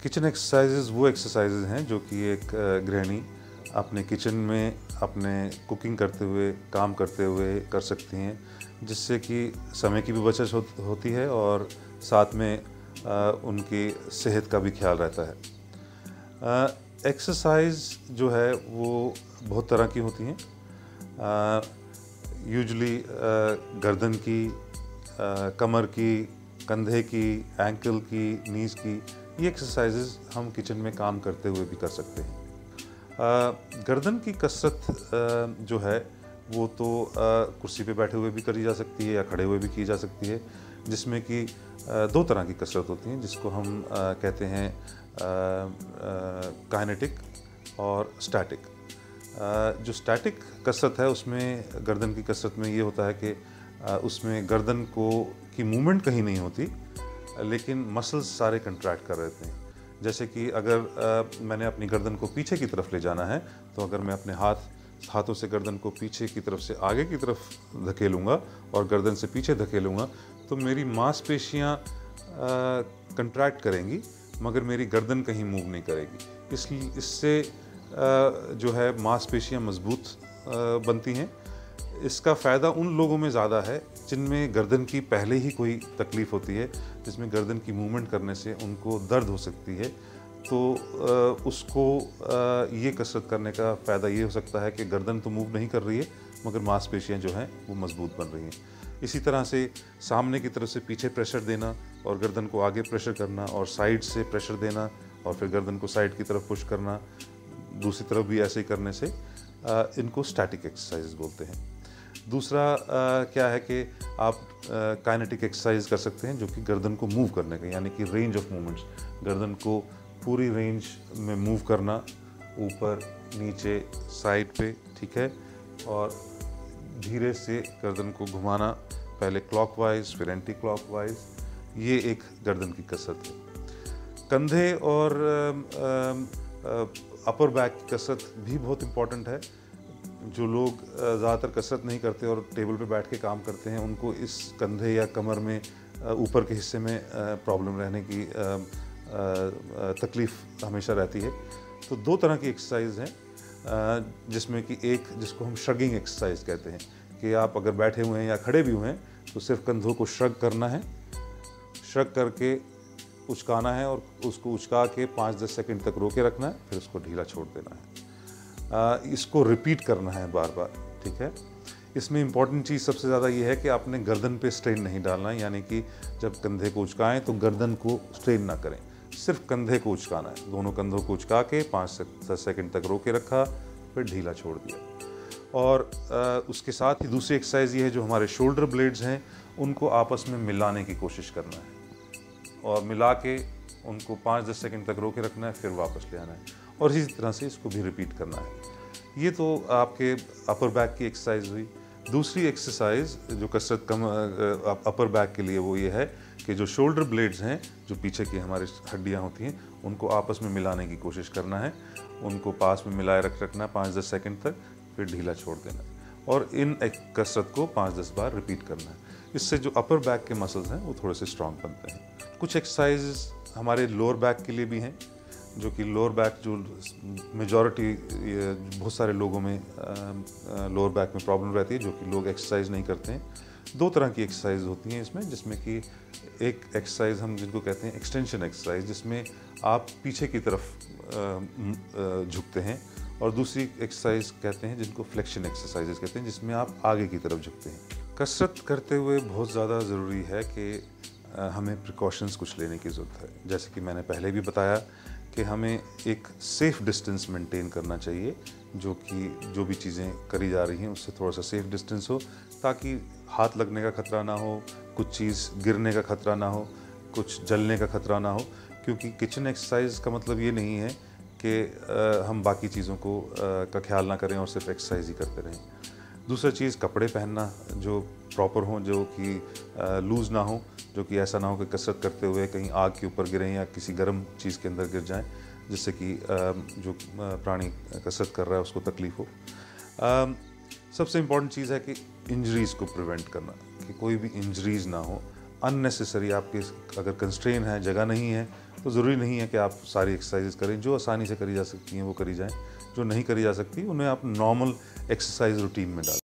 Kitchen exercises वो exercises हैं जो कि एक गृहिणी अपने किचन में अपने कुकिंग करते हुए, काम करते हुए कर सकती हैं, जिससे कि समय की भी बचत होती है और साथ में उनकी सेहत का भी ख्याल रहता है। एक्सरसाइज जो है वो बहुत तरह की होती हैं। यूजुअली गर्दन की, कमर की, कंधे की, एंकल की, नीज़ की, ये एक्सरसाइजेज हम किचन में काम करते हुए भी कर सकते हैं। गर्दन की कसरत जो है वो तो कुर्सी पे बैठे हुए भी करी जा सकती है या खड़े हुए भी की जा सकती है, जिसमें कि दो तरह की कसरत होती हैं, जिसको हम कहते हैं काइनेटिक और स्टैटिक। जो स्टैटिक कसरत है उसमें गर्दन की कसरत में ये होता है कि उसमें गर्दन की मूवमेंट कहीं नहीं होती, लेकिन मसल्स सारे कंट्रैक्ट कर रहते हैं। जैसे कि अगर मैंने अपनी गर्दन को पीछे की तरफ ले जाना है, तो अगर मैं अपने हाथों से गर्दन को पीछे की तरफ से आगे की तरफ धकेलूँगा और गर्दन से पीछे धकेलूँगा, तो मेरी मांसपेशियाँ कंट्रैक्ट करेंगी, मगर मेरी गर्दन कहीं मूव नहीं करेगी। इसलिए इससे जो है मांसपेशियाँ मजबूत बनती हैं। इसका फ़ायदा उन लोगों में ज़्यादा है जिनमें गर्दन की पहले ही कोई तकलीफ़ होती है, जिसमें गर्दन की मूवमेंट करने से उनको दर्द हो सकती है। तो उसको ये कसरत करने का फ़ायदा ये हो सकता है कि गर्दन तो मूव नहीं कर रही है, मगर मांसपेशियाँ जो हैं वो मजबूत बन रही हैं। इसी तरह से सामने की तरफ से पीछे प्रेशर देना और गर्दन को आगे प्रेशर करना और साइड से प्रेशर देना और फिर गर्दन को साइड की तरफ पुश करना, दूसरी तरफ भी ऐसे ही करने से इनको स्टैटिक एक्सरसाइज बोलते हैं। दूसरा क्या है कि आप काइनेटिक एक्सरसाइज कर सकते हैं, जो कि गर्दन को मूव करने का, यानी कि रेंज ऑफ मूवमेंट्स, गर्दन को पूरी रेंज में मूव करना, ऊपर नीचे साइड पे, ठीक है, और धीरे से गर्दन को घुमाना, पहले क्लॉकवाइज फिर एंटी क्लॉकवाइज। ये एक गर्दन की कसरत है। कंधे और अपर बैक की कसरत भी बहुत इम्पॉर्टेंट है। जो लोग ज़्यादातर कसरत नहीं करते और टेबल पे बैठ के काम करते हैं, उनको इस कंधे या कमर में ऊपर के हिस्से में प्रॉब्लम रहने की तकलीफ़ हमेशा रहती है। तो दो तरह की एक्सरसाइज हैं, जिसमें कि एक जिसको हम श्रगिंग एक्सरसाइज कहते हैं, कि आप अगर बैठे हुए हैं या खड़े भी हुए हैं तो सिर्फ कंधों को श्रग करना है, श्रग करके उचकाना है और उसको उचका के 5-10 सेकंड तक रोके रखना है, फिर उसको ढीला छोड़ देना है। इसको रिपीट करना है बार बार, ठीक है। इसमें इम्पॉर्टेंट चीज़ सबसे ज़्यादा ये है कि आपने गर्दन पे स्ट्रेन नहीं डालना है, यानी कि जब कंधे को उचकाएं तो गर्दन को स्ट्रेन ना करें, सिर्फ कंधे को उचकाना है। दोनों कंधों को उचका के 5 से 10 सेकंड तक रोके रखा, फिर ढीला छोड़ दिया। और उसके साथ ही दूसरी एक्सरसाइज ये है, जो हमारे शोल्डर ब्लेड्स हैं उनको आपस में मिलाने की कोशिश करना है और मिला के उनको 5-10 सेकंड तक रोके रखना है, फिर वापस ले आना है और इसी तरह से इसको भी रिपीट करना है। ये तो आपके अपर बैक की एक्सरसाइज हुई। दूसरी एक्सरसाइज जो कसरत अपर बैक के लिए वो ये है कि जो शोल्डर ब्लेड्स हैं, जो पीछे की हमारी हड्डियां होती हैं, उनको आपस में मिलाने की कोशिश करना है। उनको पास में मिलाए रखना 5-10 सेकंड तक, फिर ढीला छोड़ देना है और इन कसरत को 5-10 बार रिपीट करना है। इससे जो अपर बैक के मसल्स हैं वो थोड़े से स्ट्रॉन्ग बनते हैं। कुछ एक्सरसाइज हमारे लोअर बैक के लिए भी हैं, जो कि लोअर बैक, जो मेजॉरिटी बहुत सारे लोगों में लोअर बैक में प्रॉब्लम रहती है, जो कि लोग एक्सरसाइज नहीं करते हैं। दो तरह की एक्सरसाइज होती हैं इसमें, जिसमें कि एक एक्सरसाइज हम जिनको कहते हैं एक्सटेंशन एक्सरसाइज, जिसमें आप पीछे की तरफ झुकते हैं, और दूसरी एक्सरसाइज कहते हैं जिनको फ्लेक्शन एक्सरसाइजेज कहते हैं, जिसमें आप आगे की तरफ झुकते हैं। कसरत करते हुए बहुत ज़्यादा ज़रूरी है कि हमें प्रिकॉशंस कुछ लेने की ज़रूरत है। जैसे कि मैंने पहले भी बताया कि हमें एक सेफ़ डिस्टेंस मेंटेन करना चाहिए, जो भी चीज़ें करी जा रही हैं उससे थोड़ा सा सेफ़ डिस्टेंस हो, ताकि हाथ लगने का खतरा ना हो, कुछ चीज़ गिरने का खतरा ना हो, कुछ जलने का खतरा ना हो। क्योंकि किचन एक्सरसाइज का मतलब ये नहीं है कि हम बाकी चीज़ों का ख्याल ना करें और सिर्फ एक्सरसाइज ही करते रहें। दूसरा चीज़, कपड़े पहनना जो प्रॉपर हों, जो कि लूज़ ना हो, जो कि ऐसा ना हो कि कसरत करते हुए कहीं आग के ऊपर गिरें या किसी गर्म चीज़ के अंदर गिर जाएं, जिससे कि जो प्राणी कसरत कर रहा है उसको तकलीफ़ हो। सबसे इम्पॉर्टेंट चीज़ है कि इंजरीज़ को प्रिवेंट करना, कि कोई भी इंजरीज़ ना हो अननेसेसरी। आपके अगर कंस्ट्रेन है, जगह नहीं है, तो ज़रूरी नहीं है कि आप सारी एक्सरसाइज करें। जो आसानी से करी जा सकती हैं वो करी जाएँ, जो नहीं करी जा सकती उन्हें आप नॉर्मल एक्सरसाइज रूटीन में डालें।